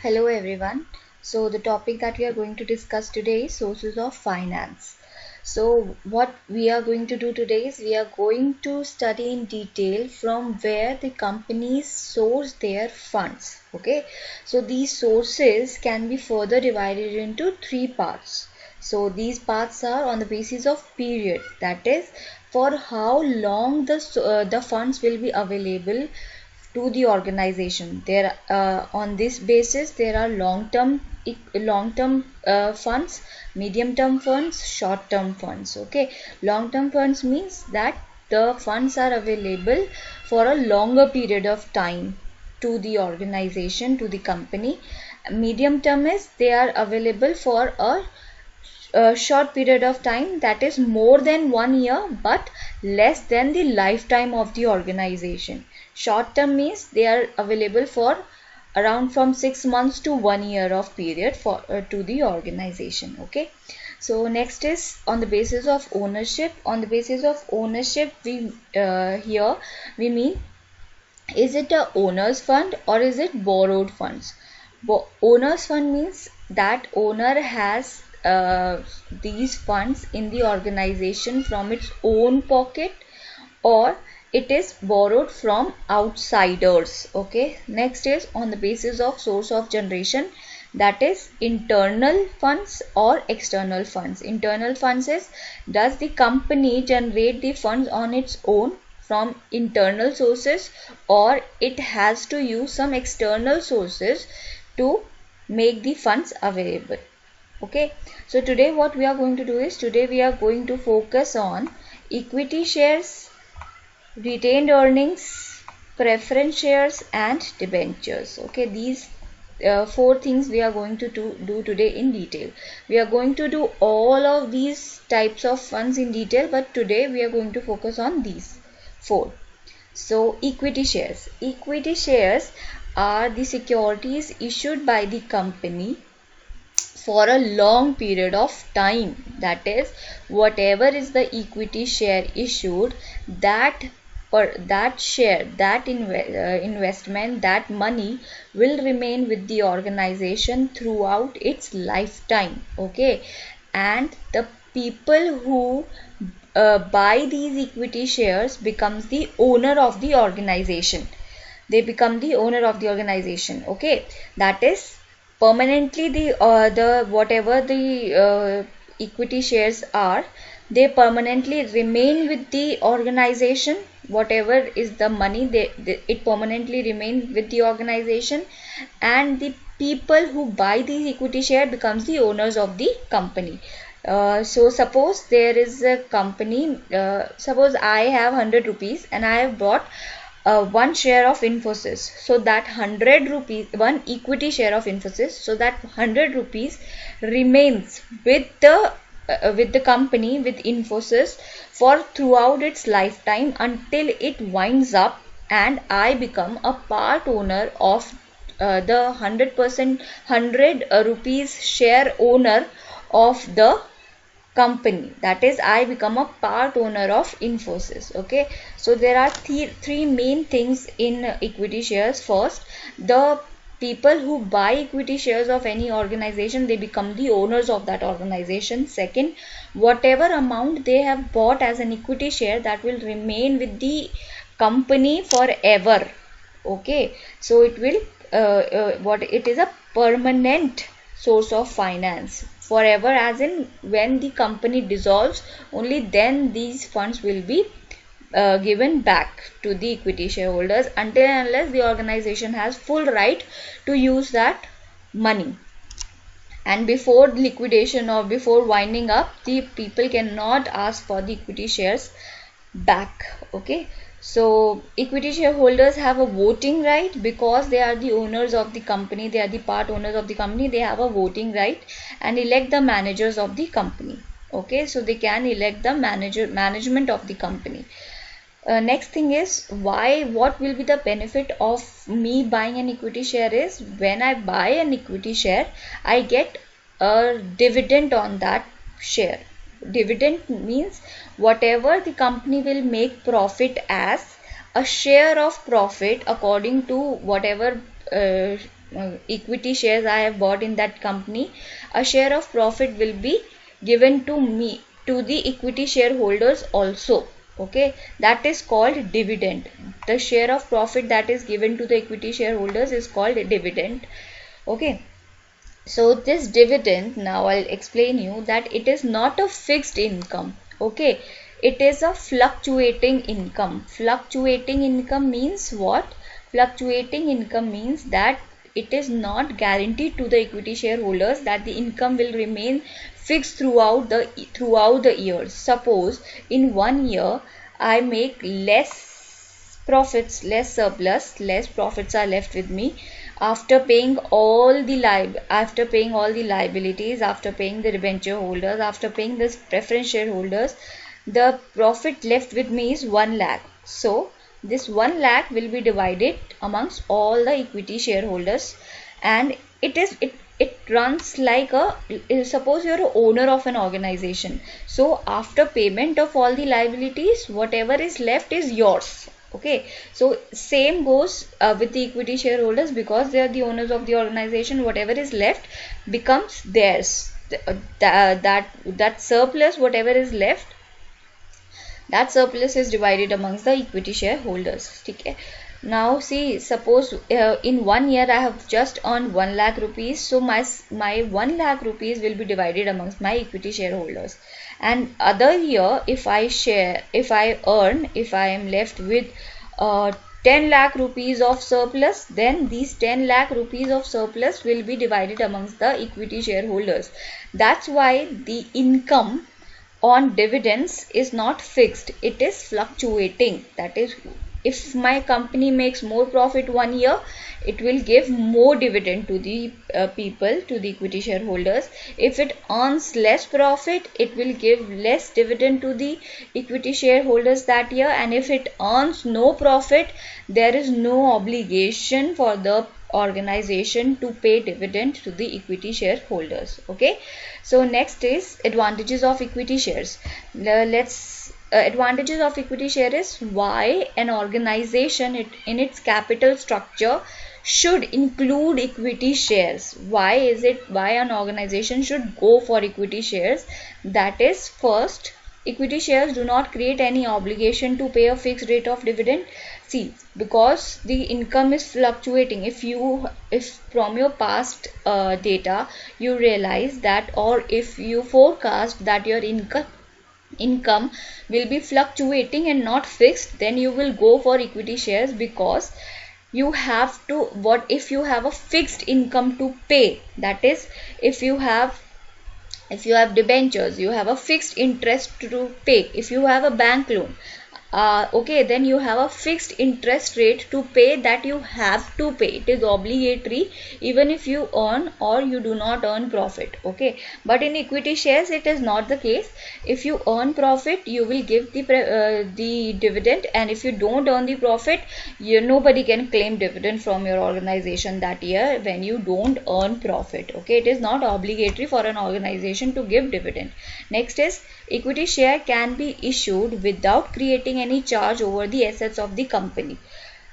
Hello everyone. So the topic that we are going to discuss today is sources of finance. So what we are going to do today is we are going to study in detail from where the companies source their funds. Okay. So these sources can be further divided into three parts. So these parts are on the basis of period, that is for how long the funds will be available to the organization. There on this basis there are long term funds, medium term funds, short term funds. Okay, long term funds means that the funds are available for a longer period of time to the organization, to the company. Medium term is they are available for a short period of time, that is more than 1 year but less than the lifetime of the organization. Short term means they are available for around from 6 months to 1 year of period for to the organization. Okay, so next is on the basis of ownership. On the basis of ownership, we here we mean, is it a owner's fund or is it borrowed funds? Owner's fund means that owner has these funds in the organization from its own pocket, or it is borrowed from outsiders. Okay, next is on the basis of source of generation, that is internal funds or external funds. Internal funds is, does the company generate the funds on its own from internal sources, or it has to use some external sources to make the funds available. Okay, so today what we are going to do is, today we are going to focus on equity shares, retained earnings, preference shares and debentures. Okay, these four things we are going to do today in detail. We are going to do all of these types of funds in detail, but today we are going to focus on these four. So equity shares. Equity shares are the securities issued by the company for a long period of time. That is, whatever is the equity share issued, that that share, that investment, that money will remain with the organization throughout its lifetime. Okay, and the people who buy these equity shares becomes the owner of the organization. They become the owner of the organization. Okay, that is permanently the whatever the equity shares are, they permanently remain with the organization. Whatever is the money, it permanently remain with the organization, and the people who buy these equity share becomes the owners of the company. So suppose there is a company, suppose I have 100 rupees and I have bought one share of Infosys. So that 100 rupees, one equity share of Infosys, so that 100 rupees remains with the company, with Infosys, for throughout its lifetime until it winds up and I become a part owner of the 100% 100 rupees share owner of the company. That is, I become a part owner of Infosys. Okay, so there are three main things in equity shares. First, the people who buy equity shares of any organization, they become the owners of that organization. Second, whatever amount they have bought as an equity share, that will remain with the company forever. Okay, so it will what it is, a permanent source of finance forever, as in when the company dissolves, only then these funds will be given back to the equity shareholders, until and unless the organization has full right to use that money. And before liquidation or before winding up, the people cannot ask for the equity shares back. Okay, so equity shareholders have a voting right because they are the owners of the company, they are the part owners of the company. They have a voting right and elect the managers of the company. Okay, so they can elect the management of the company. Next thing is, what will be the benefit of me buying an equity share is, when I buy an equity share, I get a dividend on that share. Dividend means whatever the company will make profit as, a share of profit according to whatever equity shares I have bought in that company, a share of profit will be given to me, to the equity shareholders also. Okay, that is called dividend. The share of profit that is given to the equity shareholders is called dividend. Okay, so this dividend, now I'll explain you that it is not a fixed income. Okay, it is a fluctuating income. Fluctuating income means what? Fluctuating income means that it is not guaranteed to the equity shareholders that the income will remain fixed throughout the years. Suppose in 1 year I make less profits, less surplus, less profits are left with me after paying all the liabilities, after paying the debenture holders, after paying the preference shareholders, the profit left with me is 1 lakh. So this 1 lakh will be divided amongst all the equity shareholders, and it runs like a, suppose you're an owner of an organization, so after payment of all the liabilities, whatever is left is yours. Okay, so same goes with the equity shareholders, because they are the owners of the organization. Whatever is left becomes theirs. That surplus, whatever is left, that surplus is divided amongst the equity shareholders. Okay. Now see, suppose in 1 year I have just earned 1 lakh rupees, so my 1 lakh rupees will be divided amongst my equity shareholders. And other year, if I am left with 10 lakh rupees of surplus, then these 10 lakh rupees of surplus will be divided amongst the equity shareholders. That's why the income on dividends is not fixed, it is fluctuating. That is, if my company makes more profit 1 year, it will give more dividend to the people, to the equity shareholders. If it earns less profit, it will give less dividend to the equity shareholders that year. And if it earns no profit, there is no obligation for the organization to pay dividend to the equity shareholders. Okay, so next is advantages of equity shares. Advantages of equity share is why an organization in its capital structure should include equity shares. Why an organization should go for equity shares? That is, first, equity shares do not create any obligation to pay a fixed rate of dividend. See, because the income is fluctuating, if from your past data you realize that, or if you forecast that your income will be fluctuating and not fixed, then you will go for equity shares, because you have to, what if you have a fixed income to pay? That is, if you have debentures, you have a fixed interest to pay. If you have a bank loan, okay, then you have a fixed interest rate to pay, that you have to pay. It is obligatory even if you earn or you do not earn profit. Okay, but in equity shares it is not the case. If you earn profit, you will give the dividend, and if you don't earn the profit, nobody can claim dividend from your organization that year when you don't earn profit. Okay, it is not obligatory for an organization to give dividend. Next is, equity share can be issued without creating any charge over the assets of the company.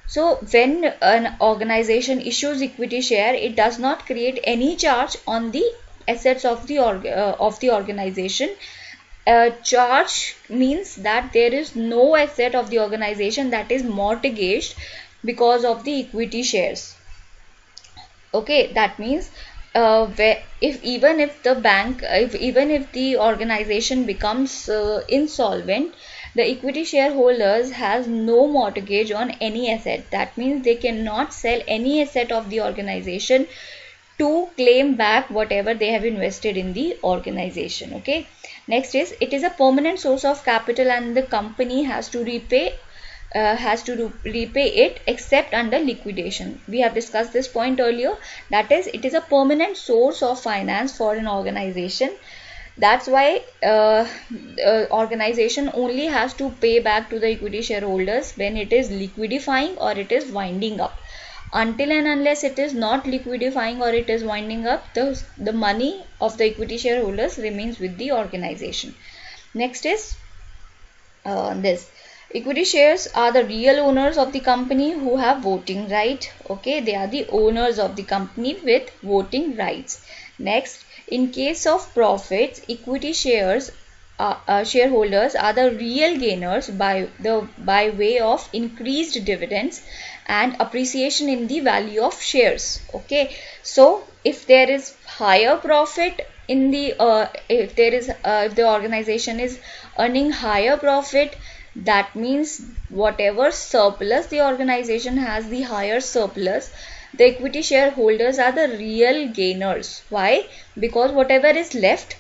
So when an organization issues equity share, it does not create any charge on the assets of the organization. Charge means that there is no asset of the organization that is mortgaged because of the equity shares. Okay, that means even if the organization becomes insolvent, the equity shareholders has no mortgage on any asset. That means they cannot sell any asset of the organization to claim back whatever they have invested in the organization. Okay, next is, it is a permanent source of capital and the company has to repay it except under liquidation. We have discussed this point earlier. That is, it is a permanent source of finance for an organization. That's why organization only has to pay back to the equity shareholders when it is liquidifying or it is winding up. Until and unless it is not liquidifying or it is winding up, the money of the equity shareholders remains with the organization. Next is this. Equity shares are the real owners of the company who have voting right. Okay, they are the owners of the company with voting rights. Next, in case of profits, equity shares shareholders are the real gainers by way of increased dividends and appreciation in the value of shares. Okay, so if there is higher profit in the if the organization is earning higher profit, that means whatever surplus the organization has, the higher surplus, the equity shareholders are the real gainers. Why? Because whatever is left,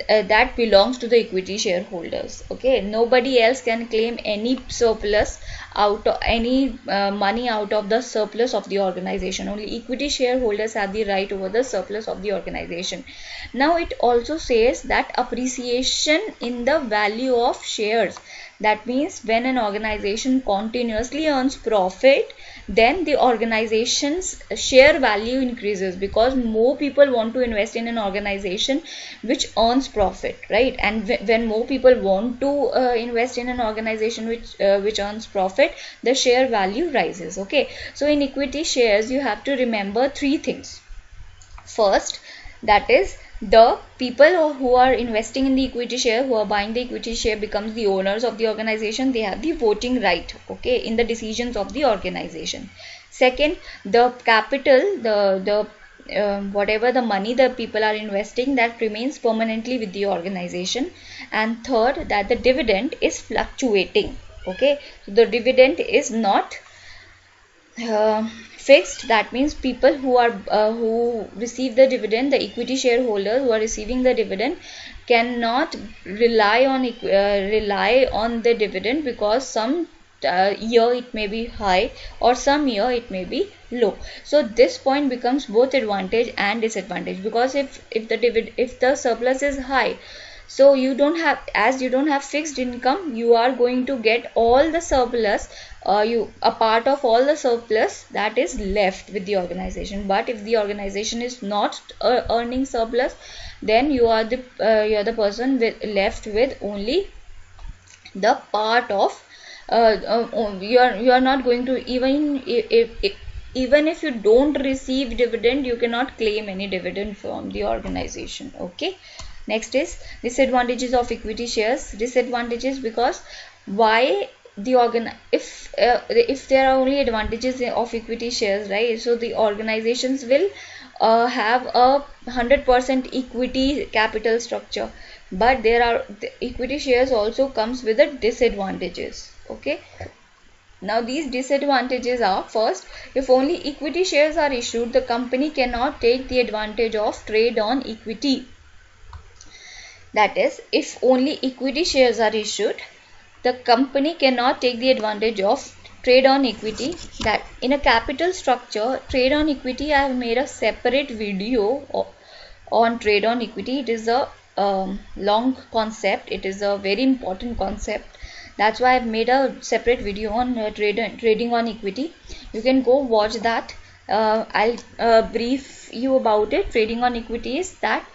that belongs to the equity shareholders. Okay, nobody else can claim any surplus out of any money out of the surplus of the organization. Only equity shareholders have the right over the surplus of the organization. Now it also says that appreciation in the value of shares. That means when an organization continuously earns profit, then the organization's share value increases, because more people want to invest in an organization which earns profit, right? And when more people want to invest in an organization which earns profit, the share value rises. Okay, so in equity shares you have to remember three things. First, that is, the people who are investing in the equity share, who are buying the equity share, becomes the owners of the organization. They have the voting right, okay, in the decisions of the organization. Second, the capital, the whatever the money the people are investing, that remains permanently with the organization. And third, that the dividend is fluctuating. Okay, so the dividend is not fixed. That means people who receive the dividend, the equity shareholders who are receiving the dividend, cannot rely on the dividend, because some year it may be high or some year it may be low. So this point becomes both advantage and disadvantage, because if the surplus is high, so you don't have, as you don't have fixed income, you are going to get all the surplus, a part of all the surplus that is left with the organization. But if the organization is not earning surplus, then you are the person left with only the part of you are not going to, even if you don't receive dividend, you cannot claim any dividend from the organization. Okay, next is disadvantages of equity shares. Disadvantages, because why the if there are only advantages of equity shares, right? So the organizations will have a 100% equity capital structure, but the equity shares also comes with the disadvantages. Okay, now these disadvantages are: first, if only equity shares are issued, the company cannot take the advantage of trade on equity. That is, if only equity shares are issued, the company cannot take the advantage of trade on equity. That in a capital structure, trade on equity, I have made a separate video on trade on equity. It is a long concept. It is a very important concept. That's why I've made a separate video on trading on equity. You can go watch that. I'll brief you about it. Trading on equity is that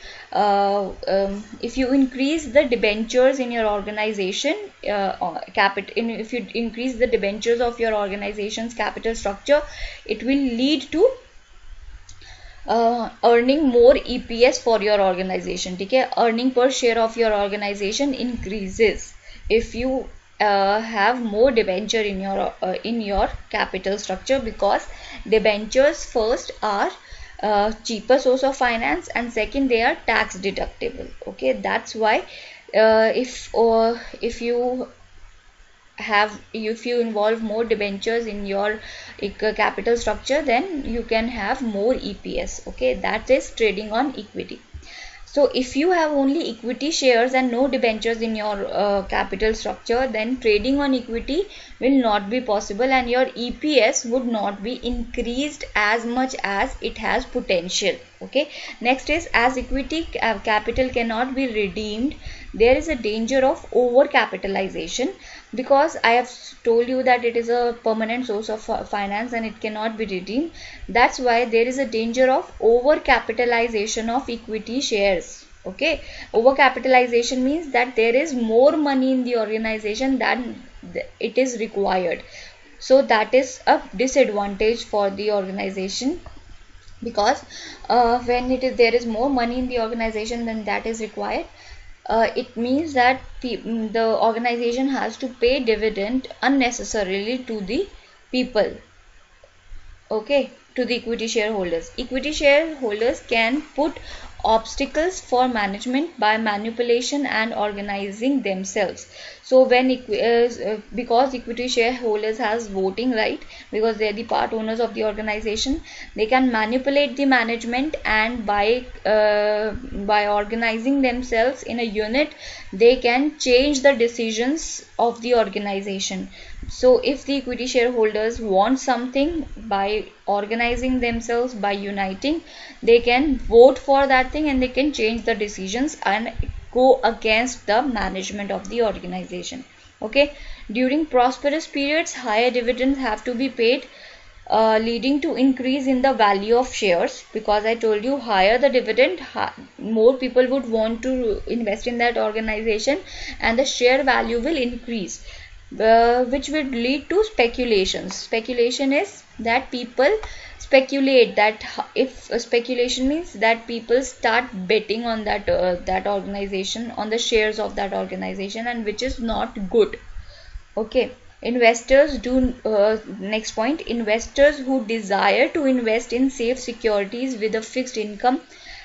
if you increase the debentures in your organization, if you increase the debentures of your organization's capital structure, it will lead to earning more EPS for your organization. Okay, earning per share of your organization increases if you have more debenture in your capital structure, because debentures first are cheaper source of finance, and second, they are tax deductible. Okay, that's why if you involve more debentures in your capital structure, then you can have more EPS. Okay, that is trading on equity. So if you have only equity shares and no debentures in your capital structure, then trading on equity will not be possible, and your EPS would not be increased as much as it has potential. Okay, next is, as equity capital cannot be redeemed, there is a danger of over capitalization, because I have told you that it is a permanent source of finance and it cannot be redeemed. That's why there is a danger of over capitalization of equity shares. Okay, over capitalization means that there is more money in the organization than it is required. So that is a disadvantage for the organization, because when there is more money in the organization than that is required, it means that the organization has to pay dividend unnecessarily to the people, okay, to the equity shareholders. Equity shareholders can put obstacles for management by manipulation and organizing themselves. So when because equity shareholders has voting right, because they are the part owners of the organization, they can manipulate the management, and by organizing themselves in a unit, they can change the decisions of the organization. So if the equity shareholders want something, by organizing themselves, by uniting, they can vote for that thing and they can change the decisions and go against the management of the organization. Okay, during prosperous periods, higher dividends have to be paid, leading to increase in the value of shares, because I told you, higher the dividend, more people would want to invest in that organization, and the share value will increase, which would lead to speculations. Speculation is that people speculate, that if speculation means that people start betting on that organization, on the shares of that organization, and which is not good. Okay, investors do next point, investors who desire to invest in safe securities with a fixed income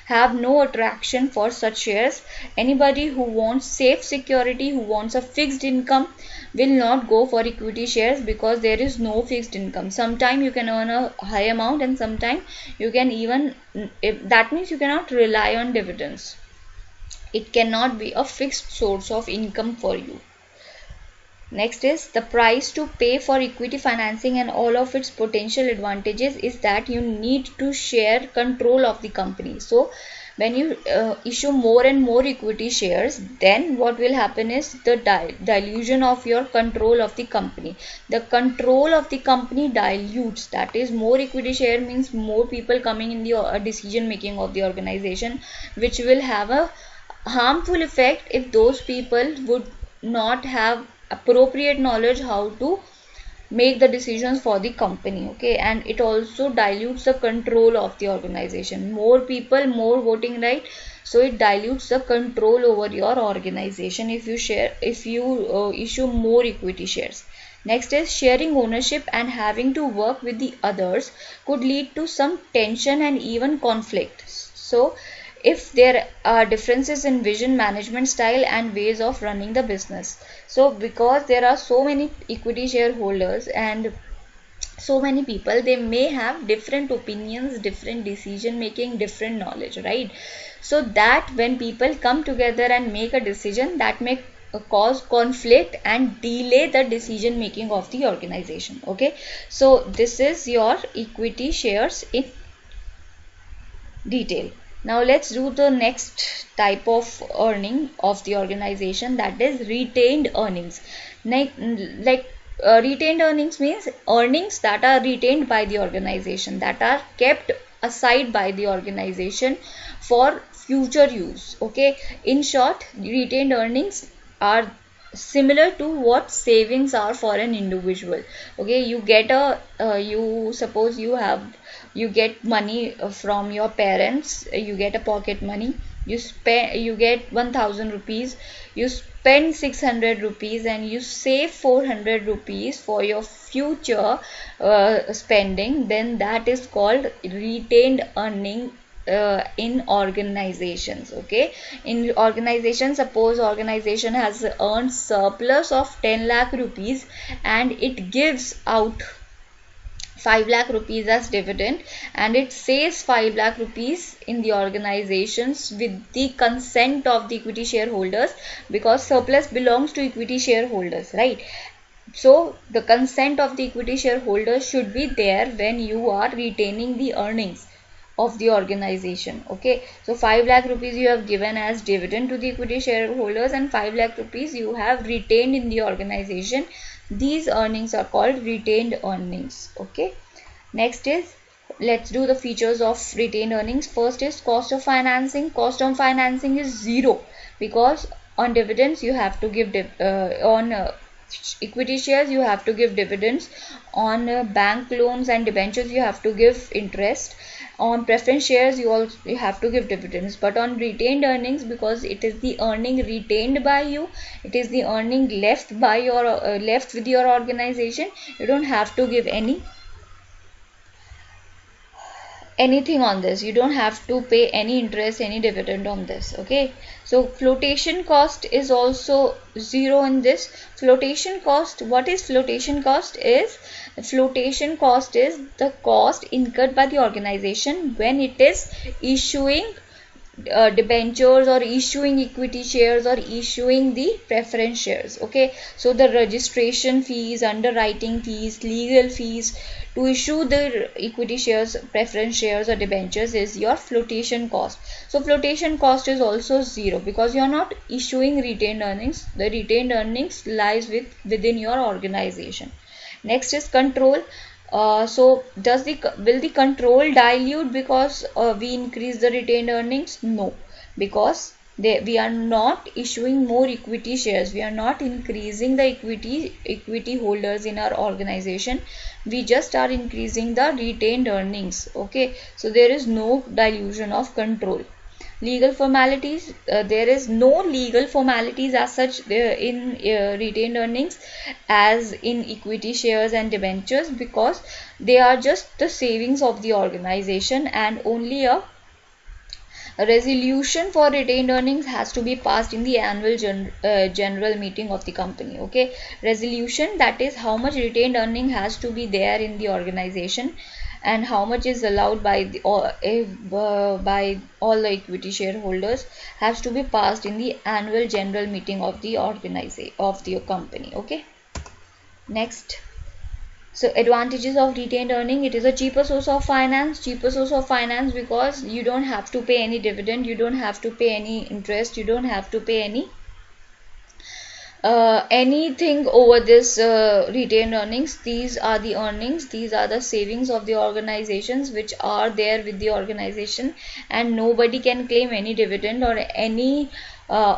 have no attraction for such shares. Anybody who wants safe security, who wants a fixed income, will not go for equity shares, because there is no fixed income. Sometime you can earn a high amount, and sometime you can even, that means you cannot rely on dividends. It cannot be a fixed source of income for you. Next is the price to pay for equity financing and all of its potential advantages is that you need to share control of the company. So when you issue more and more equity shares, then what will happen is the dilution of your control of the company. The control of the company dilutes, that is, more equity share means more people coming in the decision making of the organization, which will have a harmful effect if those people would not have appropriate knowledge how to make the decisions for the company. Okay, and it also dilutes the control of the organization. More people, more voting right, so it dilutes the control over your organization if you issue more equity shares. Next is sharing ownership and having to work with the others could lead to some tension and even conflict. So if there are differences in vision, management style, and ways of running the business. So because there are so many equity shareholders and so many people, they may have different opinions, different decision making, different knowledge, right? So that when people come together and make a decision, that may cause conflict and delay the decision making of the organization. Okay, so this is your equity shares in detail. Now let's do the next type of earning of the organization, that is retained earnings. Retained earnings means earnings that are retained by the organization, that are kept aside by the organization for future use. Okay, in short, retained earnings are similar to what savings are for an individual. Okay, you get a you suppose you get money from your parents, you get a pocket money, you get 1000 rupees, you spend 600 rupees, and you save 400 rupees for your future spending, then that is called retained earning in organizations. Okay, in organization, suppose organization has earned surplus of 10 lakh rupees and it gives out 5 lakh rupees as dividend, and it says 5 lakh rupees in the organizations with the consent of the equity shareholders, because surplus belongs to equity shareholders, right? So the consent of the equity shareholders should be there when you are retaining the earnings of the organization. Okay, so 5 lakh rupees you have given as dividend to the equity shareholders, and 5 lakh rupees you have retained in the organization. These earnings are called retained earnings. Okay, next is, let's do the features of retained earnings. First is cost of financing. Cost of financing is zero, because on dividends you have to give equity shares you have to give dividends, on bank loans and debentures you have to give interest, on preference shares you have to give dividends. But on retained earnings, because it is the earning retained by you, it is the earning left by your left with your organization, you don't have to give anything on this. You don't have to pay any interest, any dividend on this. Okay, so flotation cost is also zero in this. Flotation cost, what is flotation cost? Is the flotation cost is the cost incurred by the organization when it is issuing debentures or issuing equity shares or issuing the preference shares. Okay, so the registration fees, underwriting fees, legal fees to issue the equity shares, preference shares or debentures is your flotation cost. So flotation cost is also zero because you are not issuing retained earnings. The retained earnings lies within your organization. Next is control. So will the control dilute because we increase the retained earnings? No, because we are not issuing more equity shares. We are not increasing the equity holders in our organization. We just are increasing the retained earnings. Okay, so there is no dilution of control. Legal formalities, there is no legal formalities as such in retained earnings as in equity shares and debentures, because they are just the savings of the organization, and only a resolution for retained earnings has to be passed in the annual general meeting of the company. Okay, resolution, that is how much retained earning has to be there in the organization and how much is allowed by by all the equity shareholders, has to be passed in the annual general meeting of the organization of the company. Okay, next. So advantages of retained earning, it is a cheaper source of finance. Cheaper source of finance because you don't have to pay any dividend, you don't have to pay any interest, you don't have to pay anything over this retained earnings. These are the earnings, these are the savings of the organizations which are there with the organization, and nobody can claim any dividend or any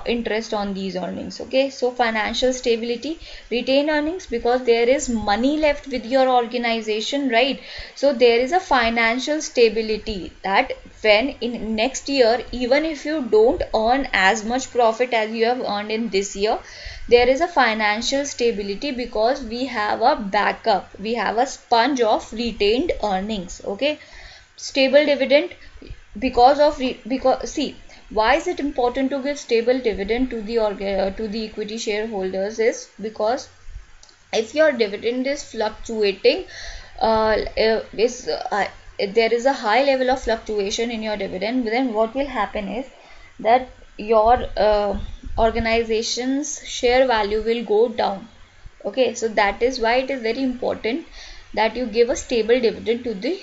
interest on these earnings. Okay, so financial stability, retained earnings, because there is money left with your organization, right? So there is a financial stability that when in next year, even if you don't earn as much profit as you have earned in this year, there is a financial stability because we have a backup, we have a sponge of retained earnings. Okay, stable dividend, because of because see, why is it important to give stable dividend to the equity shareholders is because if your dividend is fluctuating, there is a high level of fluctuation in your dividend, then what will happen is that your organization's share value will go down. Okay, so that is why it is very important that you give a stable dividend to the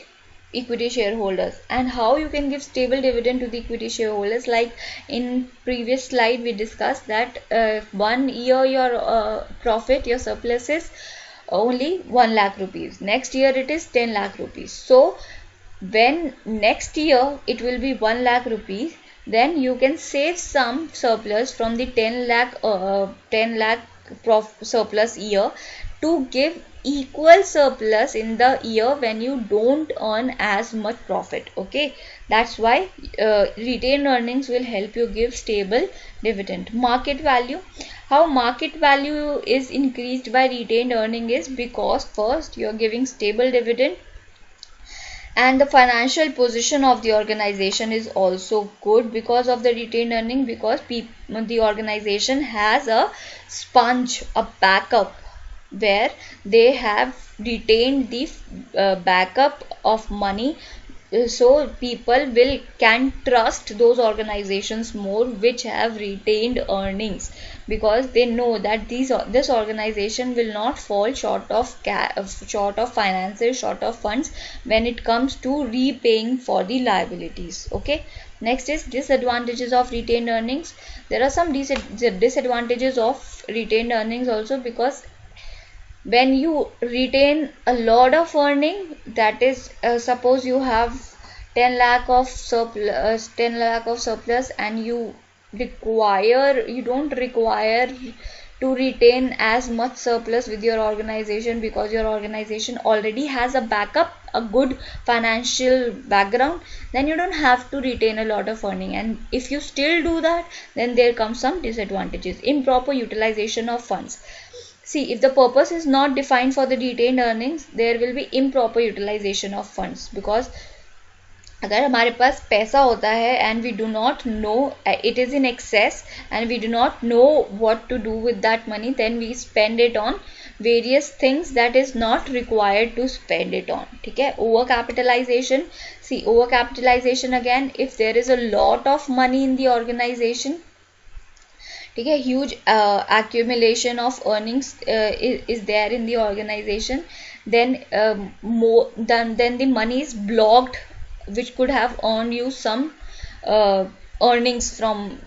equity shareholders. And how you can give stable dividend to the equity shareholders, like in previous slide we discussed that 1 year your profit, your surplus is only 1 lakh rupees, next year it is 10 lakh rupees. So when next year it will be 1 lakh rupees, then you can save some surplus from the 10 lakh surplus year to give equal surplus in the year when you don't earn as much profit. Okay, that's why retained earnings will help you give stable dividend. Market value, how market value is increased by retained earning is because first you are giving stable dividend, and the financial position of the organization is also good because of the retained earning, because the organization has a sponge, a backup, where they have retained the backup of money. So people can trust those organizations more which have retained earnings, because they know that this organization will not fall short of finances, short of funds when it comes to repaying for the liabilities. Okay, next is disadvantages of retained earnings. There are some disadvantages of retained earnings also, because when you retain a lot of earning, that is suppose you have 10 lakh of surplus, 10 lakh of surplus, and you don't require to retain as much surplus with your organization, because your organization already has a backup, a good financial background, then you don't have to retain a lot of earning. And if you still do that, then there comes some disadvantages. Improper utilization of funds. See, if the purpose is not defined for the retained earnings, there will be improper utilization of funds, because अगर हमारे पास पैसा होता है and we do not know it is in excess and we do not know what to do with that money, then we spend it on various things that is not required to spend it on. ठीक है, over capitalization. See, over capitalization again, if there is a lot of money in the organization, ठीक है, huge accumulation of earnings is there in the organization, then more than then the money is blocked, which could have earned you some earnings from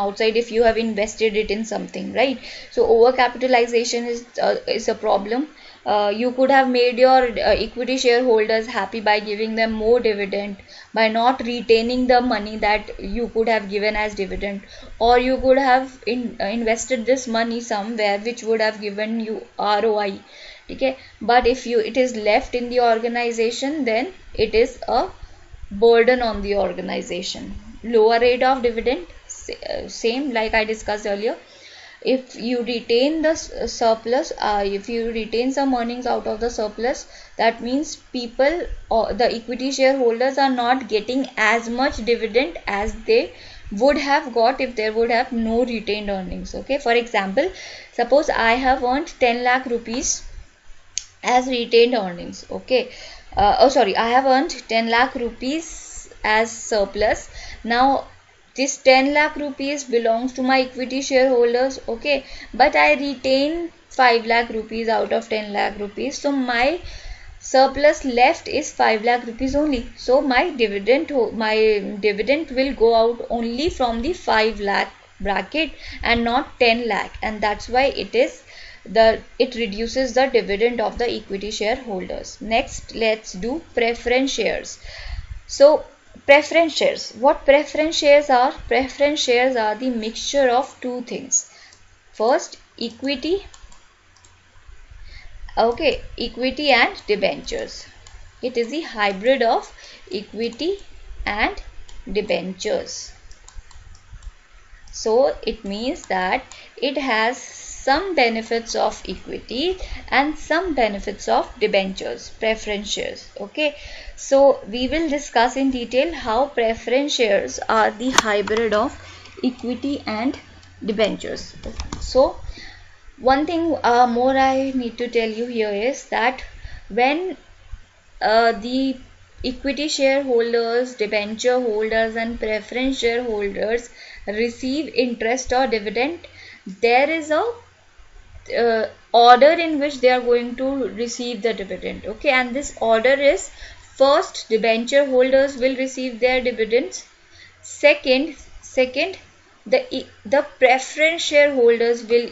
outside if you have invested it in something, right? So over capitalization is a problem. You could have made your equity shareholders happy by giving them more dividend, by not retaining the money that you could have given as dividend, or you could have invested this money somewhere which would have given you ROI. Okay, but if it is left in the organization, then it is a burden on the organization. Lower rate of dividend, same like I discussed earlier. If you retain the surplus, if you retain some earnings out of the surplus, that means people or the equity shareholders are not getting as much dividend as they would have got if there would have no retained earnings. Okay, for example, suppose I have earned 10 lakh rupees as retained earnings. Okay, I have earned 10 lakh rupees as surplus. Now this 10 lakh rupees belongs to my equity shareholders. Okay, but I retain 5 lakh rupees out of 10 lakh rupees, so my surplus left is 5 lakh rupees only. So my dividend will go out only from the 5 lakh bracket and not 10 lakh, and that's why it reduces the dividend of the equity shareholders. Next, let's do preference shares. So preference shares, what preference shares are? Preference shares are the mixture of two things. First, equity and debentures. It is the hybrid of equity and debentures. So it means that it has some benefits of equity and some benefits of debentures, preference shares. Okay, so we will discuss in detail how preference shares are the hybrid of equity and debentures. So one thing more I need to tell you here is that when the equity shareholders, debenture holders and preference shareholders receive interest or dividend, there is a order in which they are going to receive the dividend. Okay, and this order is: first, debenture holders will receive their dividends. Second, the preference shareholders will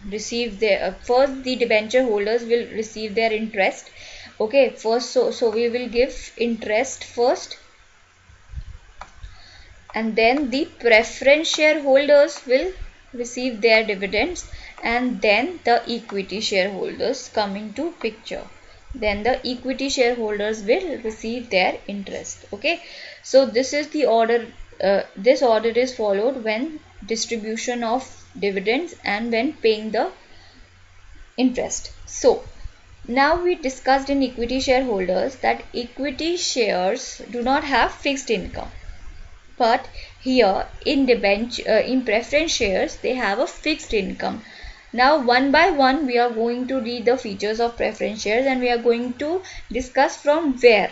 receive their first. The debenture holders will receive their interest. Okay, first, so we will give interest first, and then the preference shareholders will receive their dividends, and then the equity shareholders come into picture. Then the equity shareholders will receive their interest. Okay, so this is the order. This order is followed when distribution of dividends and when paying the interest. So now we discussed in equity shareholders that equity shares do not have fixed income. But here in preference shares, they have a fixed income. Now one by one we are going to read the features of preference shares, and we are going to discuss from where,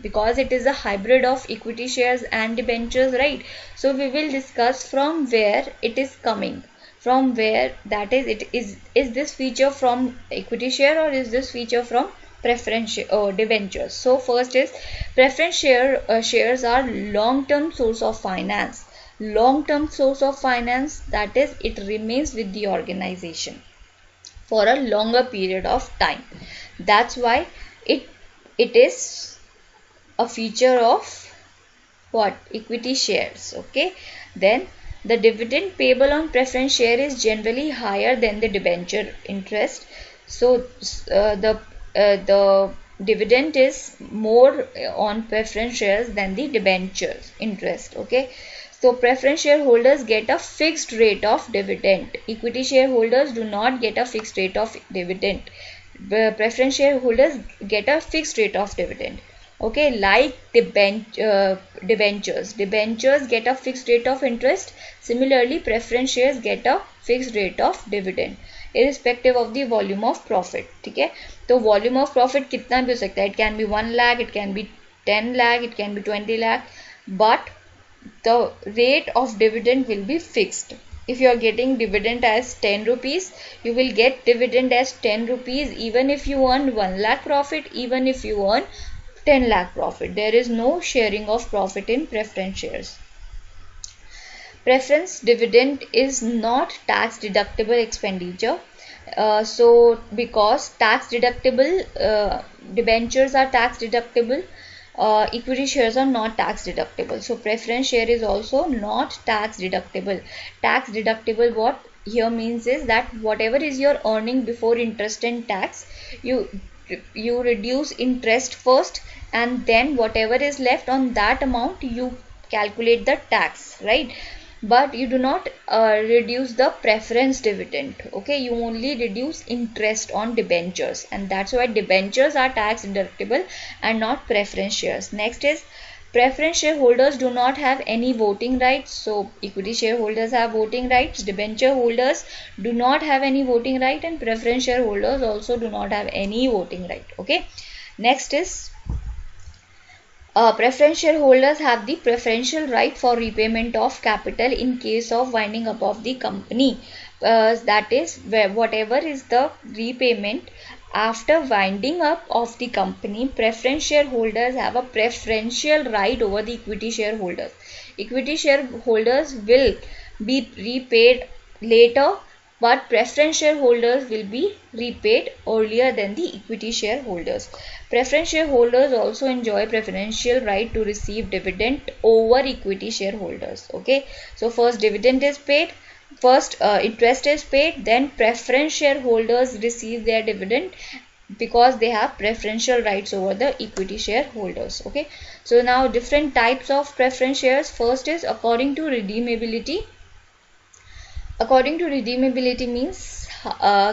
because it is a hybrid of equity shares and debentures, right? So we will discuss from where it is coming, from where, that is this feature from equity share or is this feature from preference or debentures. So first is preference shares are long-term source of finance. Long-term source of finance, that is, it remains with the organization for a longer period of time. That's why it is a feature of what? Equity shares. Okay, then The dividend payable on preference share is generally higher than the debenture interest. So the dividend is more on preference shares than the debentures interest. Okay, so preference shareholders get a fixed rate of dividend. Equity shareholders do not get a fixed rate of dividend. Preference shareholders get a fixed rate of dividend. Okay, like debentures. Debentures get a fixed rate of interest. Similarly, preference shares get a fixed rate of dividend, irrespective of the volume of profit. ठीक है, तो volume of profit कितना भी हो सकता है. It can be 1 lakh, it can be 10 lakh, it can be 20 lakh, but the rate of dividend will be fixed. If you are getting dividend as 10 rupees, you will get dividend as 10 rupees even if you earn 1 lakh profit, even if you earn 10 lakh profit. There is no sharing of profit in preference shares. Preference dividend is not tax deductible expenditure. So because tax deductible, debentures are tax deductible, equity shares are not tax deductible. So preference share is also not tax deductible. Tax deductible, what here means is that whatever is your earning before interest and tax, you reduce interest first, and then whatever is left on that amount you calculate the tax, right? But you do not reduce the preference dividend. Okay, you only reduce interest on debentures, and that's why debentures are tax deductible and not preference shares. Next is preference shareholders do not have any voting rights. So equity shareholders have voting rights, debenture holders do not have any voting right, and preference shareholders also do not have any voting right. Okay, next is preference shareholders have the preferential right for repayment of capital in case of winding up of the company. That is, whatever is the repayment after winding up of the company, preference shareholders have a preferential right over the equity shareholders. Equity shareholders will be repaid later, but preference shareholders will be repaid earlier than the equity shareholders. Preference shareholders also enjoy preferential right to receive dividend over equity shareholders. Okay, so first dividend is paid, first interest is paid, then preference shareholders receive their dividend because they have preferential rights over the equity shareholders. Okay, so now different types of preference shares. First is according to redeemability. According to redeemability means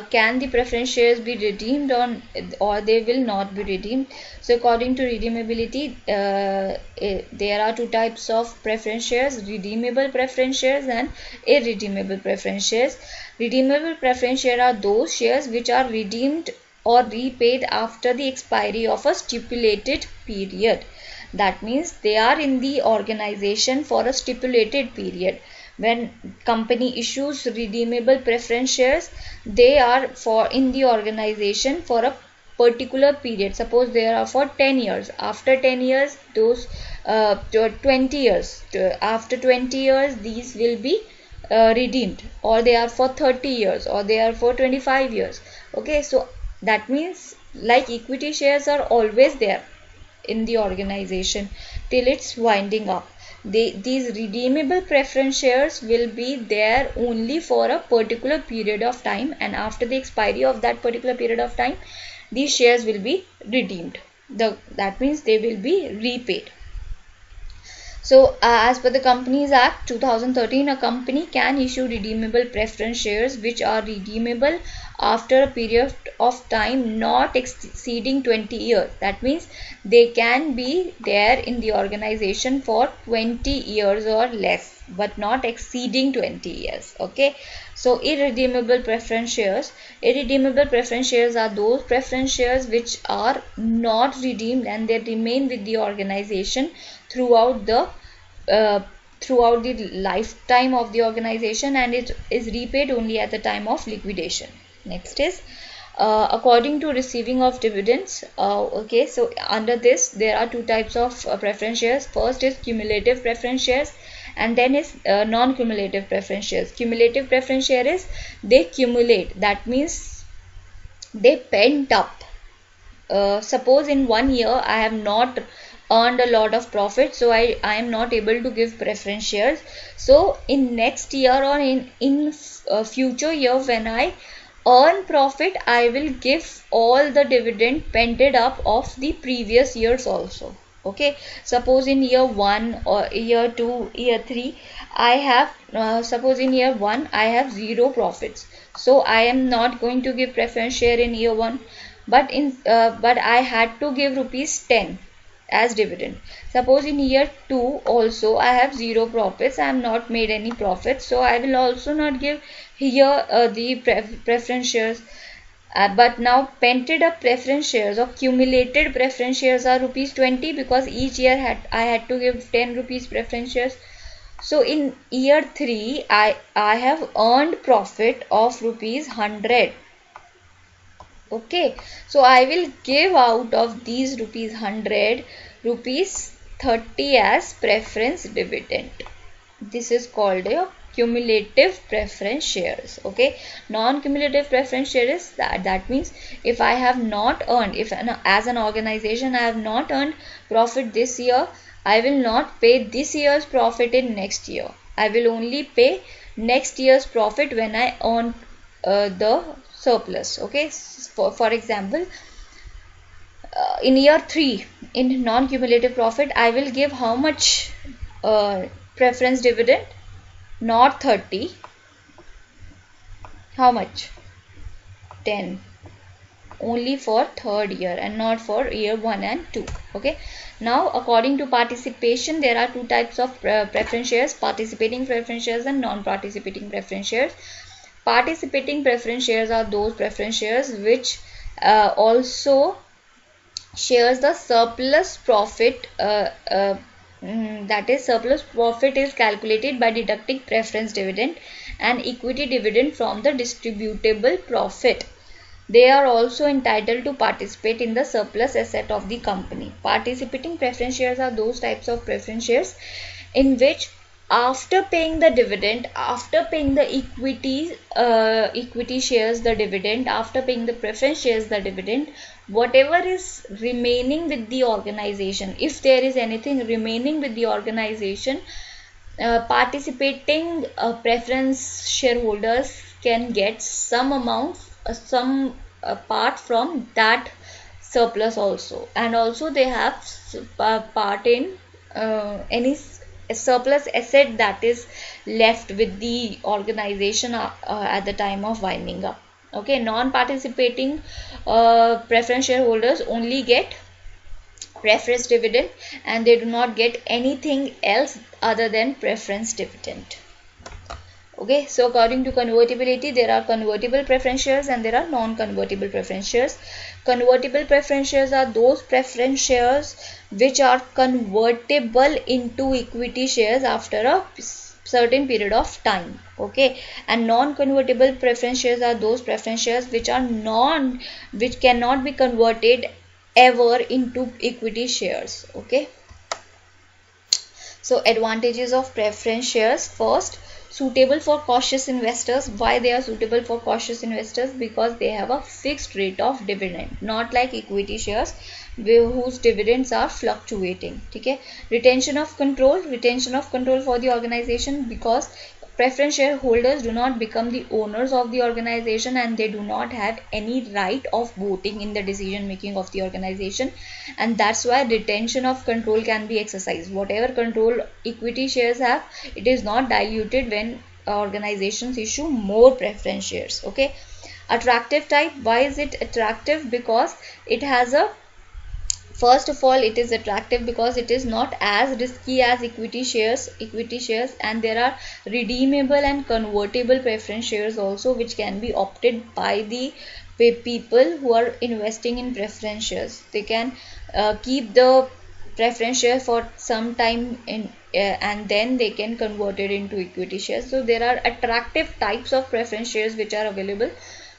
can the preference shares be redeemed on, or they will not be redeemed. So according to redeemability, there are two types of preference shares: redeemable preference shares and irredeemable preference shares. Redeemable preference shares are those shares which are redeemed or repaid after the expiry of a stipulated period. That means they are in the organization for a stipulated period. When company issues redeemable preference shares, they are for in the organization for a particular period. Suppose they are for 10 years. After 10 years, those 20 years. After 20 years, these will be redeemed, or they are for 30 years, or they are for 25 years. Okay, so that means like equity shares are always there in the organization till it's winding up. These redeemable preference shares will be there only for a particular period of time, and after the expiry of that particular period of time, these shares will be redeemed. That means they will be repaid. So as per the Companies Act 2013, a company can issue redeemable preference shares which are redeemable after a period of time not exceeding 20 years. That means they can be there in the organization for 20 years or less, but not exceeding 20 years. Okay, so irredeemable preference shares. Irredeemable preference shares are those preference shares which are not redeemed and they remain with the organization throughout the lifetime of the organization, and it is repaid only at the time of liquidation. Next is according to receiving of dividends. Okay, so under this there are two types of preference shares. First is cumulative preference shares, and then is non-cumulative preference shares. Cumulative preference share is they cumulate. That means they pent up. Suppose in 1 year I have not earned a lot of profit, so I am not able to give preference shares. So in next year or in future year, when I earn profit, I will give all the dividend pended up of the previous years also. Okay, suppose in year 1 or year 2, year 3, I have suppose in year 1 I have zero profits, so I am not going to give preference share in year 1, but I had to give rupees 10 as dividend. Suppose in year 2 also I have zero profits, I am not made any profits, so I will also not give here the preference shares. But now painted up preference shares or cumulated preference shares are rupees 20, because each year I had to give 10 rupees preference shares. So in year 3 I have earned profit of rupees 100. Okay, so I will give out of these rupees 100, rupees 30 as preference dividend. This is called a cumulative preference shares. Okay, non-cumulative preference shares, that means if I have not earned, if as an organization I have not earned profit this year, I will not pay this year's profit in next year. I will only pay next year's profit when I earn the surplus. Okay, for example, in year 3 in non-cumulative profit, I will give how much preference dividend? Not 30. How much? 10. Only for third year and not for year 1 and 2. Okay, now according to participation, there are two types of preference shares: participating preference shares and non-participating preference shares. Participating preference shares are those preference shares which also shares the surplus profit. That is, surplus profit is calculated by deducting preference dividend and equity dividend from the distributable profit. They are also entitled to participate in the surplus asset of the company. Participating preference shares are those types of preference shares in which, after paying the dividend, after paying the equity shares the dividend, after paying the preference shares the dividend, whatever is remaining with the organization, if there is anything remaining with the organization, participating preference shareholders can get some amount, some part from that surplus also, and also they have part in any surplus asset that is left with the organization at the time of winding up. Okay, non-participating preference shareholders only get preference dividend, and they do not get anything else other than preference dividend. Okay, so according to convertibility, there are convertible preference shares and there are non-convertible preference shares. Convertible preference shares are those preference shares which are convertible into equity shares after a certain period of time. Okay, and non-convertible preference shares are those preference shares which cannot be converted ever into equity shares. Okay, so advantages of preference shares: first, suitable for cautious investors. Why they are suitable for cautious investors? Because they have a fixed rate of dividend, not like equity shares whose dividends are fluctuating. Okay, retention of control for the organization, because preference shareholders do not become the owners of the organization and they do not have any right of voting in the decision making of the organization, and that's why retention of control can be exercised. Whatever control equity shares have, it is not diluted when organizations issue more preference shares. Okay, attractive type. Why is it attractive? Because it has a, first of all, it is attractive because it is not as risky as equity shares, and there are redeemable and convertible preference shares also, which can be opted by the people who are investing in preference shares. They can keep the preference share for some time and then they can convert it into equity shares. So there are attractive types of preference shares which are available,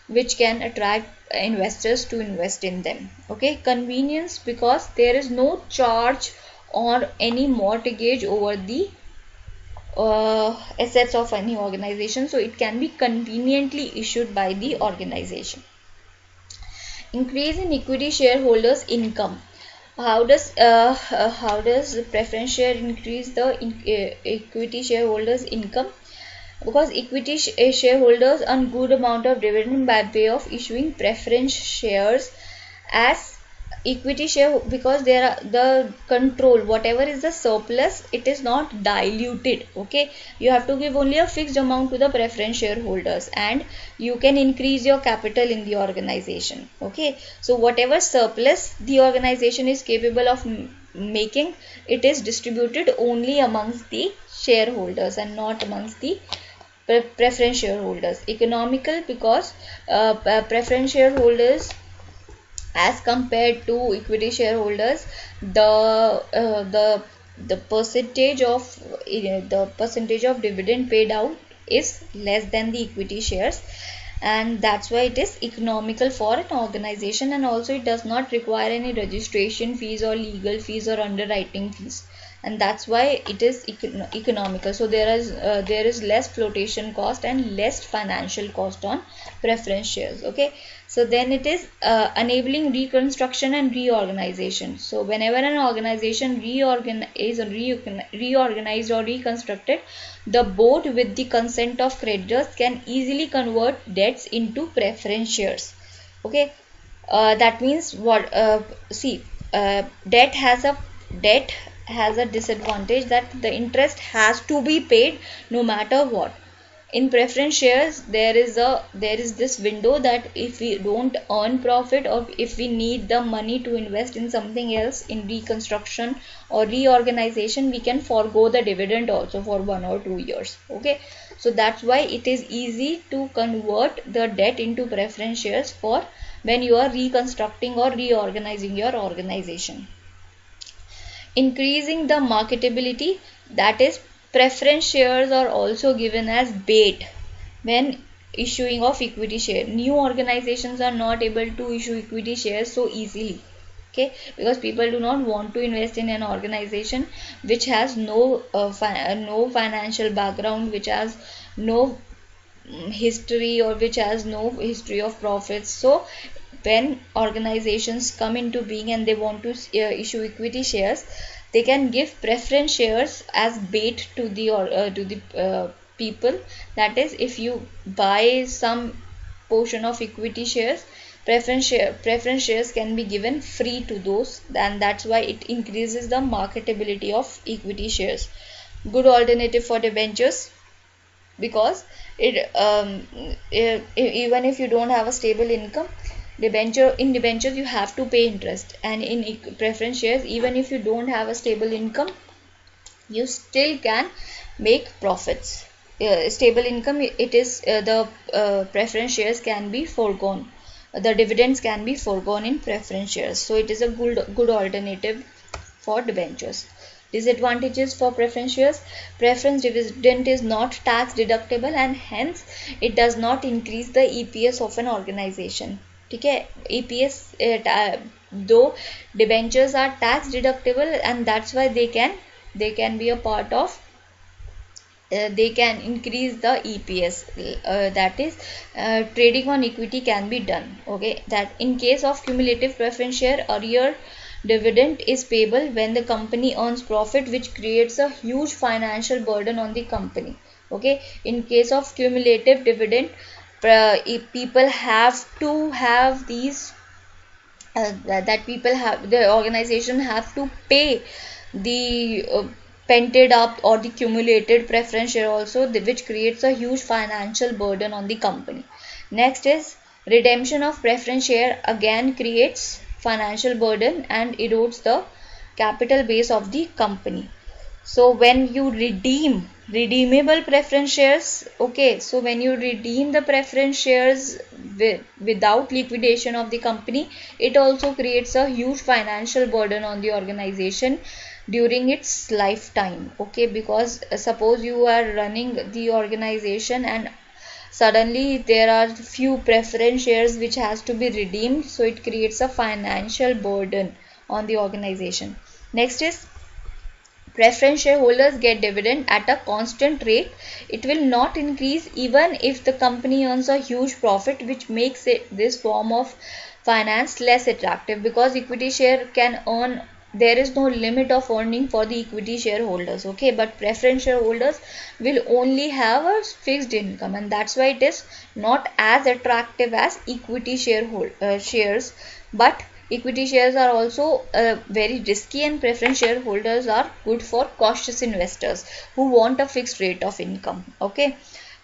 which can attract investors to invest in them. Okay, convenience, because there is no charge or any mortgage over the assets of any organization, so it can be conveniently issued by the organization. Increase in equity shareholders income. How does preference share increase the equity shareholders income? Because equity shareholders earn good amount of dividend by way of issuing preference shares as equity share, because there are the control, whatever is the surplus, it is not diluted. Okay, you have to give only a fixed amount to the preference shareholders and you can increase your capital in the organization. Okay, so whatever surplus the organization is capable of making, it is distributed only amongst the shareholders and not amongst the preference shareholders. Economical, because preference shareholders as compared to equity shareholders, the percentage of dividend paid out is less than the equity shares, and that's why it is economical for an organization, and also it does not require any registration fees or legal fees or underwriting fees, and that's why it is economical. So there is less flotation cost and less financial cost on preference shares. Okay, so then it is enabling reconstruction and reorganization. So whenever an organization reorganized or reconstructed, the board with the consent of creditors can easily convert debts into preference shares. Okay, that means what? See, debt has a disadvantage that the interest has to be paid no matter what. In preference shares, there is this window that if we don't earn profit, or if we need the money to invest in something else, in reconstruction or reorganization, we can forego the dividend also for 1 or 2 years. Okay, so that's why it is easy to convert the debt into preference shares for when you are reconstructing or reorganizing your organization. Increasing the marketability, that is, preference shares are also given as bait when issuing of equity share. New organizations are not able to issue equity shares so easily. Okay, because people do not want to invest in an organization which has no financial background, which has no history, or which has no history of profits. So when organizations come into being and they want to issue equity shares, they can give preference shares as bait to the people. That is, if you buy some portion of equity shares, preference shares can be given free to those, and that's why it increases the marketability of equity shares. Good alternative for debentures, because even if you don't have a stable income, debentures you have to pay interest, and in preference shares, even if you don't have a stable income, you still can make profits. Stable income, it is the preference shares can be foregone, the dividends can be foregone in preference shares, so it is a good alternative for debentures. Disadvantages for preference shares: preference dividend is not tax deductible and hence it does not increase the EPS of an organization. Okay, EPS, though debentures are tax deductible, and that's why they can be a part of, they can increase the EPS. That is, trading on equity can be done. Okay, that in case of cumulative preference share, earlier dividend is payable when the company earns profit, which creates a huge financial burden on the company. Okay, in case of cumulative dividend, if people have to have these, that people have, the organization have to pay the pented up or the cumulated preference share also, which creates a huge financial burden on the company. Next is redemption of preference share, again creates financial burden and erodes the capital base of the company. So when you redeemable preference shares, okay, so when you redeem the preference shares without liquidation of the company, it also creates a huge financial burden on the organization during its lifetime. Okay, because suppose you are running the organization and suddenly there are few preference shares which has to be redeemed, so it creates a financial burden on the organization. Next is preference shareholders get dividend at a constant rate. It will not increase even if the company earns a huge profit, which makes it this form of finance less attractive, because equity share can earn, there is no limit of earning for the equity shareholders, okay, but preference shareholders will only have a fixed income, and that's why it is not as attractive as equity shares. But equity shares are also very risky, and preference shareholders are good for cautious investors who want a fixed rate of income, okay.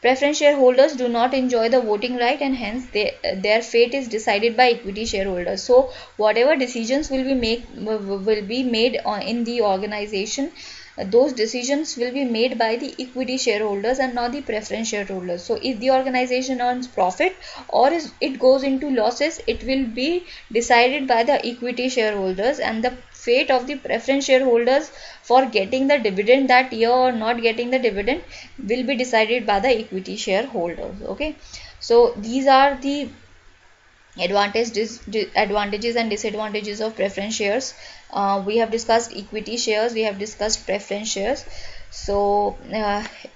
Preference shareholders do not enjoy the voting right, and hence their fate is decided by equity shareholders. So whatever decisions will be made in the organization, those decisions will be made by the equity shareholders and not the preference shareholders. So if the organization earns profit or it goes into losses, it will be decided by the equity shareholders, and the fate of the preference shareholders for getting the dividend that year or not getting the dividend will be decided by the equity shareholders, okay. So these are the advantages and disadvantages of preference shares. We have discussed equity shares, we have discussed preference shares. So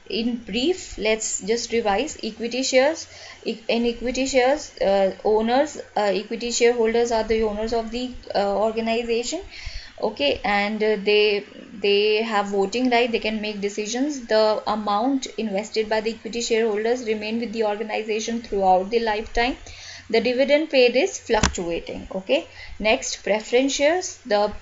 in brief, let's just revise. Equity shares, in equity shares, equity shareholders are the owners of the organization, okay, and they have voting right, they can make decisions. The amount invested by the equity shareholders remain with the organization throughout the lifetime. The dividend paid is fluctuating, okay. Next, preference shares. The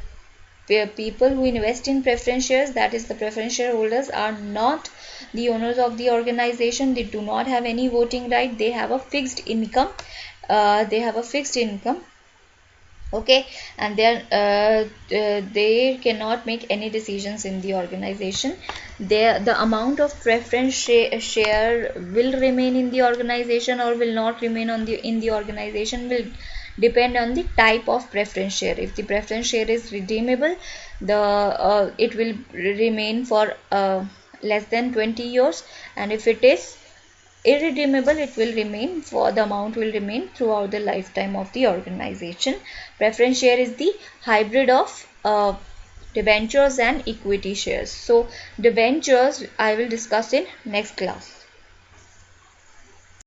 people who invest in preference shares, that is the preference shareholders, are not the owners of the organization. They do not have any voting right. They have a fixed income. Okay, and they cannot make any decisions in the organization. The amount of preference share will remain in the organization or will not remain in the organization will depend on the type of preference share. If the preference share is redeemable, it will remain for less than 20 years, and if it is irredeemable, it will remain, for the amount will remain throughout the lifetime of the organization. Preference share is the hybrid of debentures and equity shares. So debentures I will discuss in next class.